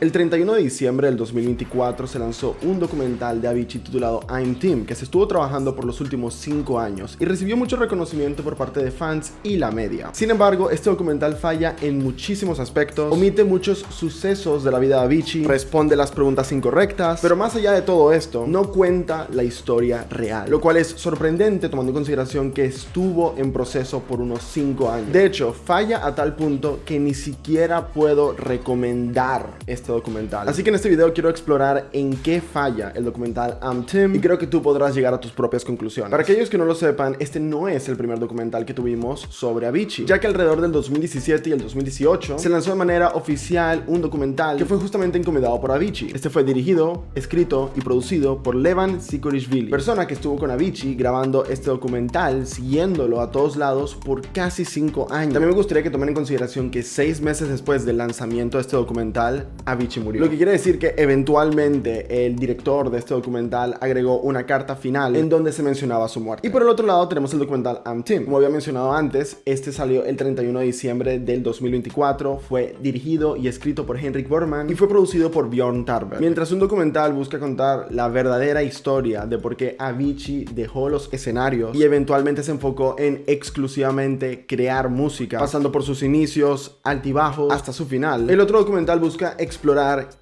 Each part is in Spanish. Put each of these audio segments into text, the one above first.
El 31 de diciembre del 2024 se lanzó un documental de Avicii titulado I'm Team, que se estuvo trabajando por los últimos 5 años y recibió mucho reconocimiento por parte de fans y la media. Sin embargo, este documental falla en muchísimos aspectos, omite muchos sucesos de la vida de Avicii, responde las preguntas incorrectas, pero más allá de todo esto, no cuenta la historia real, lo cual es sorprendente tomando en consideración que estuvo en proceso por unos 5 años. De hecho, falla a tal punto que ni siquiera puedo recomendar este documental. Así que en este video quiero explorar en qué falla el documental I'm Team y creo que tú podrás llegar a tus propias conclusiones. Para aquellos que no lo sepan, este no es el primer documental que tuvimos sobre Avicii, ya que alrededor del 2017 y el 2018 se lanzó de manera oficial un documental que fue justamente encomendado por Avicii. Este fue dirigido, escrito y producido por Levan Sikorishvili, persona que estuvo con Avicii grabando este documental, siguiéndolo a todos lados por casi 5 años. También me gustaría que tomen en consideración que 6 meses después del lanzamiento de este documental, Avicii murió. Lo que quiere decir que eventualmente el director de este documental agregó una carta final en donde se mencionaba su muerte. Y por el otro lado tenemos el documental I'm Team. Como había mencionado antes, este salió el 31 de diciembre del 2024, fue dirigido y escrito por Henrik Borman y fue producido por Björn Tarver. Mientras un documental busca contar la verdadera historia de por qué Avicii dejó los escenarios y eventualmente se enfocó en exclusivamente crear música, pasando por sus inicios, altibajos, hasta su final, el otro documental busca explorar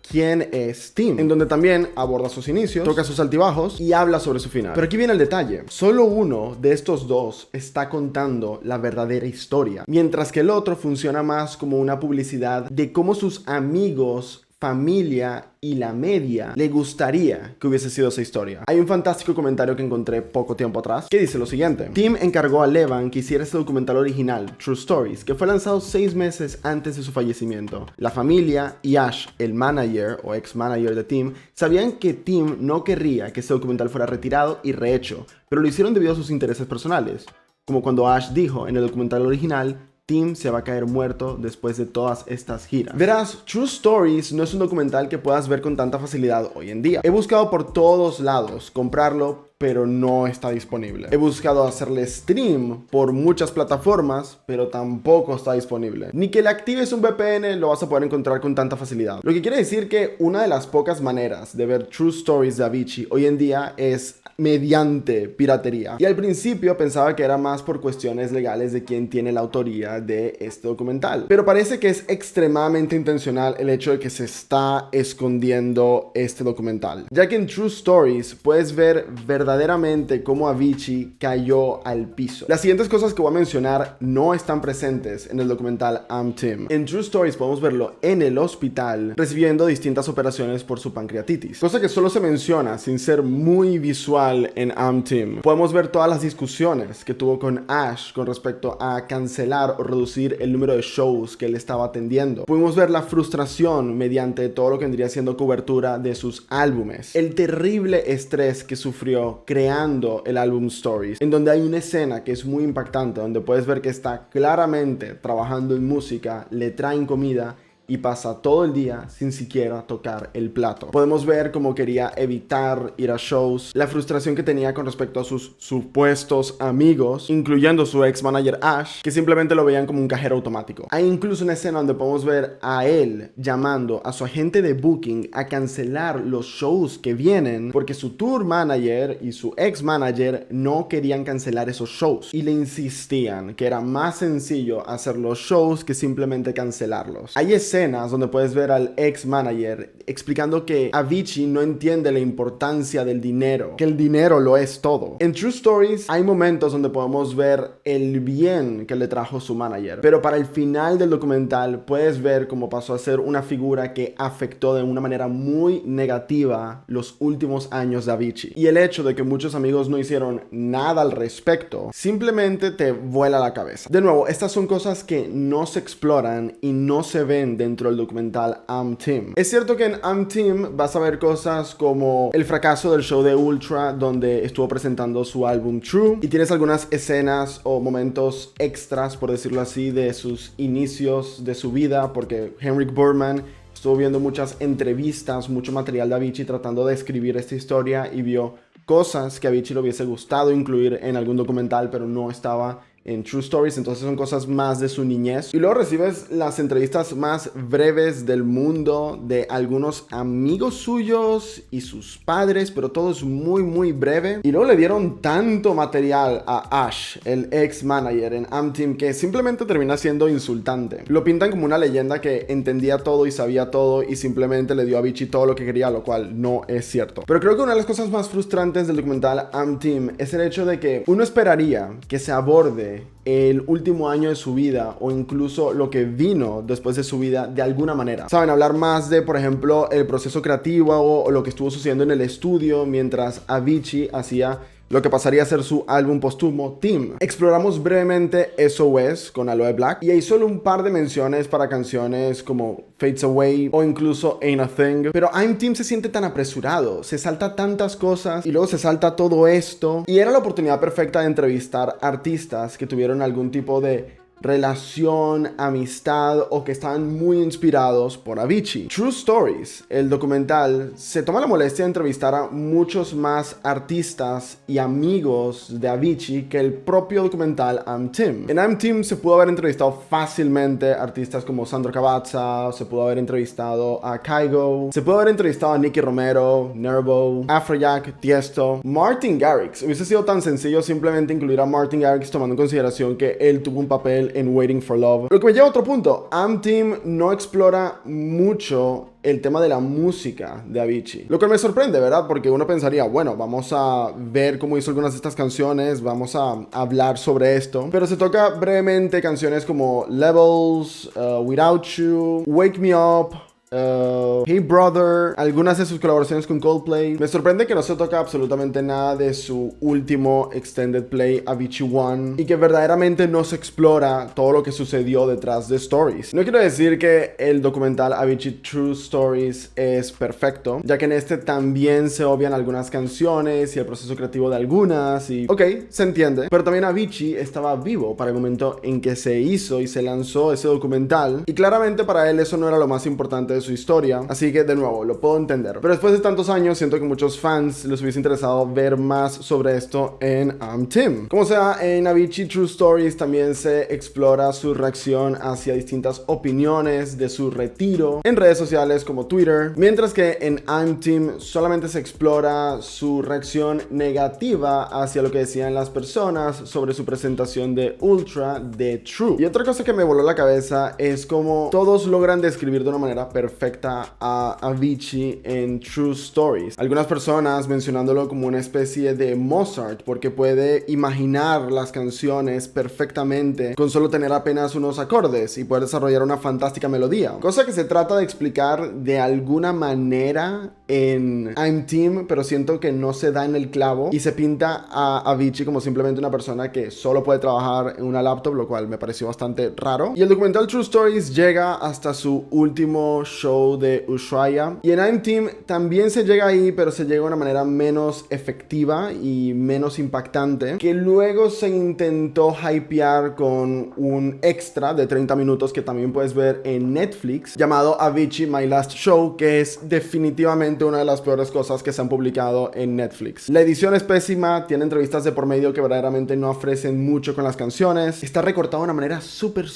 quién es Team, en donde también aborda sus inicios, toca sus altibajos y habla sobre su final. Pero aquí viene el detalle: solo uno de estos dos está contando la verdadera historia, mientras que el otro funciona más como una publicidad de cómo sus amigos, familia y la media le gustaría que hubiese sido esa historia. Hay un fantástico comentario que encontré poco tiempo atrás que dice lo siguiente: Team encargó a Levan que hiciera este documental original, True Stories, que fue lanzado 6 meses antes de su fallecimiento. La familia y Ash, el manager o ex manager de Team, sabían que Team no querría que este documental fuera retirado y rehecho, pero lo hicieron debido a sus intereses personales, como cuando Ash dijo en el documental original: Team se va a caer muerto después de todas estas giras. Verás, True Stories no es un documental que puedas ver con tanta facilidad hoy en día. He buscado por todos lados comprarlo, pero no está disponible. He buscado hacerle stream por muchas plataformas, pero tampoco está disponible. Ni que le actives un VPN lo vas a poder encontrar con tanta facilidad. Lo que quiere decir que una de las pocas maneras de ver True Stories de Avicii hoy en día es mediante piratería. Y al principio pensaba que era más por cuestiones legales de quién tiene la autoría de este documental, pero parece que es extremadamente intencional el hecho de que se está escondiendo este documental, ya que en True Stories puedes ver verdaderamente cómo Avicii cayó al piso. Las siguientes cosas que voy a mencionar no están presentes en el documental I'm Team. En True Stories podemos verlo en el hospital recibiendo distintas operaciones por su pancreatitis, cosa que solo se menciona sin ser muy visual en I'm Team. Podemos ver todas las discusiones que tuvo con Ash con respecto a cancelar o reducir el número de shows que él estaba atendiendo. Pudimos ver la frustración mediante todo lo que vendría siendo cobertura de sus álbumes, el terrible estrés que sufrió creando el álbum Stories, en donde hay una escena que es muy impactante, donde puedes ver que está claramente trabajando en música, le traen comida y pasa todo el día sin siquiera tocar el plato. Podemos ver cómo quería evitar ir a shows, la frustración que tenía con respecto a sus supuestos amigos, incluyendo su ex manager Ash, que simplemente lo veían como un cajero automático. Hay incluso una escena donde podemos ver a él llamando a su agente de booking a cancelar los shows que vienen porque su tour manager y su ex manager no querían cancelar esos shows y le insistían que era más sencillo hacer los shows que simplemente cancelarlos. Hay escenas donde puedes ver al ex manager explicando que Avicii no entiende la importancia del dinero, que el dinero lo es todo. En True Stories hay momentos donde podemos ver el bien que le trajo su manager, pero para el final del documental puedes ver cómo pasó a ser una figura que afectó de una manera muy negativa los últimos años de Avicii. Y el hecho de que muchos amigos no hicieron nada al respecto simplemente te vuela la cabeza. De nuevo, estas son cosas que no se exploran y no se ven dentro del documental I'm Team. Es cierto que en I'm Team vas a ver cosas como el fracaso del show de Ultra, donde estuvo presentando su álbum True, y tienes algunas escenas o momentos extras, por decirlo así, de sus inicios de su vida, porque Henrik Borman estuvo viendo muchas entrevistas, mucho material de Avicii tratando de escribir esta historia y vio cosas que a Avicii le hubiese gustado incluir en algún documental, pero no estaba en True Stories, entonces son cosas más de su niñez. Y luego recibes las entrevistas más breves del mundo de algunos amigos suyos y sus padres, pero todo es muy muy breve. Y luego le dieron tanto material a Ash, el ex manager en AMTeam, que simplemente termina siendo insultante. Lo pintan como una leyenda que entendía todo y sabía todo y simplemente le dio a Avicii todo lo que quería, lo cual no es cierto. Pero creo que una de las cosas más frustrantes del documental AMTeam es el hecho de que uno esperaría que se aborde el último año de su vida o incluso lo que vino después de su vida de alguna manera. Saben, hablar más de, por ejemplo, el proceso creativo o lo que estuvo sucediendo en el estudio mientras Avicii hacía lo que pasaría a ser su álbum póstumo Team. Exploramos brevemente SOS con Aloe Black y hay solo un par de menciones para canciones como Fades Away o incluso Ain't a Thing, pero I'm Team se siente tan apresurado, se salta tantas cosas y luego se salta todo esto, y era la oportunidad perfecta de entrevistar artistas que tuvieron algún tipo de relación, amistad o que estaban muy inspirados por Avicii. True Stories, el documental, se toma la molestia de entrevistar a muchos más artistas y amigos de Avicii que el propio documental AMTeam. En AMTeam se pudo haber entrevistado fácilmente artistas como Sandro Cavazza, se pudo haber entrevistado a Kygo, se pudo haber entrevistado a Nicky Romero, Nervo, Afrojack, Tiesto, Martin Garrix. Hubiese sido tan sencillo simplemente incluir a Martin Garrix tomando en consideración que él tuvo un papel en Waiting for Love. Lo que me lleva a otro punto. AMTeam no explora mucho el tema de la música de Avicii, lo que me sorprende, ¿verdad? Porque uno pensaría, bueno, vamos a ver cómo hizo algunas de estas canciones, vamos a hablar sobre esto, pero se toca brevemente canciones como Levels, Without You, Wake Me Up, Hey Brother, algunas de sus colaboraciones con Coldplay. Me sorprende que no se toca absolutamente nada de su último extended play Avicii One y que verdaderamente no se explora todo lo que sucedió detrás de Stories. No quiero decir que el documental Avicii True Stories es perfecto, ya que en este también se obvian algunas canciones y el proceso creativo de algunas y ok, se entiende, pero también Avicii estaba vivo para el momento en que se hizo y se lanzó ese documental y claramente para él eso no era lo más importante de su historia, así que de nuevo lo puedo entender, pero después de tantos años siento que muchos fans les hubiese interesado ver más sobre esto en AMTeam. Como sea, en Avicii True Stories también se explora su reacción hacia distintas opiniones de su retiro en redes sociales como Twitter, mientras que en AMTeam solamente se explora su reacción negativa hacia lo que decían las personas sobre su presentación de Ultra de True. Y otra cosa que me voló la cabeza es cómo todos logran describir de una manera perfecta a Avicii en True Stories. Algunas personas mencionándolo como una especie de Mozart porque puede imaginar las canciones perfectamente con solo tener apenas unos acordes y poder desarrollar una fantástica melodía, cosa que se trata de explicar de alguna manera en AMTeam, pero siento que no se da en el clavo y se pinta a Avicii como simplemente una persona que solo puede trabajar en una laptop, lo cual me pareció bastante raro. Y el documental True Stories llega hasta su último show de Ushuaia y en AMTeam también se llega ahí, pero se llega de una manera menos efectiva y menos impactante, que luego se intentó hypear con un extra de 30 minutos que también puedes ver en Netflix llamado Avicii My Last Show, que es definitivamente una de las peores cosas que se han publicado en Netflix. La edición es pésima, tiene entrevistas de por medio que verdaderamente no ofrecen mucho con las canciones, está recortado de una manera súper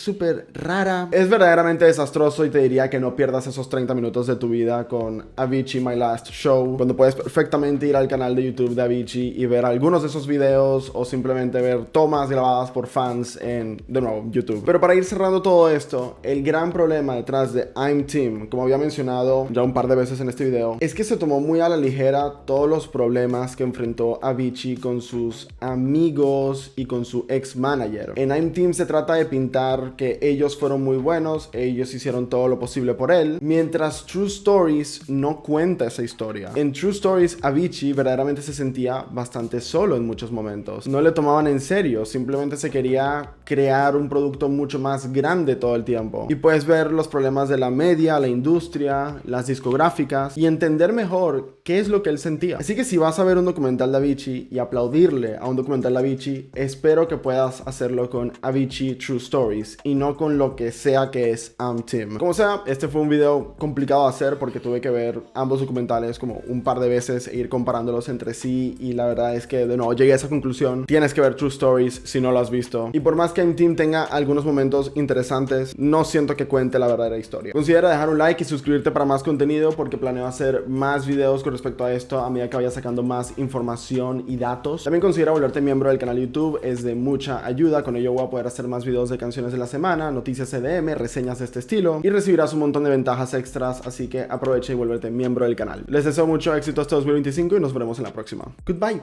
rara, es verdaderamente desastroso y te diría que no pierdas esos 30 minutos de tu vida con Avicii My Last Show, cuando puedes perfectamente ir al canal de YouTube de Avicii y ver algunos de esos videos o simplemente ver tomas grabadas por fans en, de nuevo, YouTube. Pero para ir cerrando todo esto, el gran problema detrás de AMTeam, como había mencionado ya un par de veces en este video, es que se tomó muy a la ligera todos los problemas que enfrentó Avicii con sus amigos y con su ex manager. En AMTeam se trata de pintar que ellos fueron muy buenos, ellos hicieron todo lo posible por él, mientras True Stories no cuenta esa historia. En True Stories, Avicii verdaderamente se sentía bastante solo en muchos momentos. No le tomaban en serio, simplemente se quería crear un producto mucho más grande todo el tiempo. Y puedes ver los problemas de la media, la industria, las discográficas y entender comprender mejor qué es lo que él sentía. Así que si vas a ver un documental de Avicii y aplaudirle a un documental de Avicii, espero que puedas hacerlo con Avicii True Stories y no con lo que sea que es I'm Tim. Como sea, este fue un video complicado de hacer porque tuve que ver ambos documentales como un par de veces e ir comparándolos entre sí, y la verdad es que de nuevo llegué a esa conclusión: tienes que ver True Stories si no lo has visto. Y por más que I'm Tim tenga algunos momentos interesantes, no siento que cuente la verdadera historia. Considera dejar un like y suscribirte para más contenido, porque planeo hacer más videos con respecto a esto a medida que vaya sacando más información y datos. También considera volverte miembro del canal de YouTube, es de mucha ayuda. Con ello voy a poder hacer más videos de canciones de la semana, noticias EDM, reseñas de este estilo, y recibirás un montón de ventajas extras, así que aprovecha y vuélvete miembro del canal. Les deseo mucho éxito este 2025 y nos veremos en la próxima. Goodbye.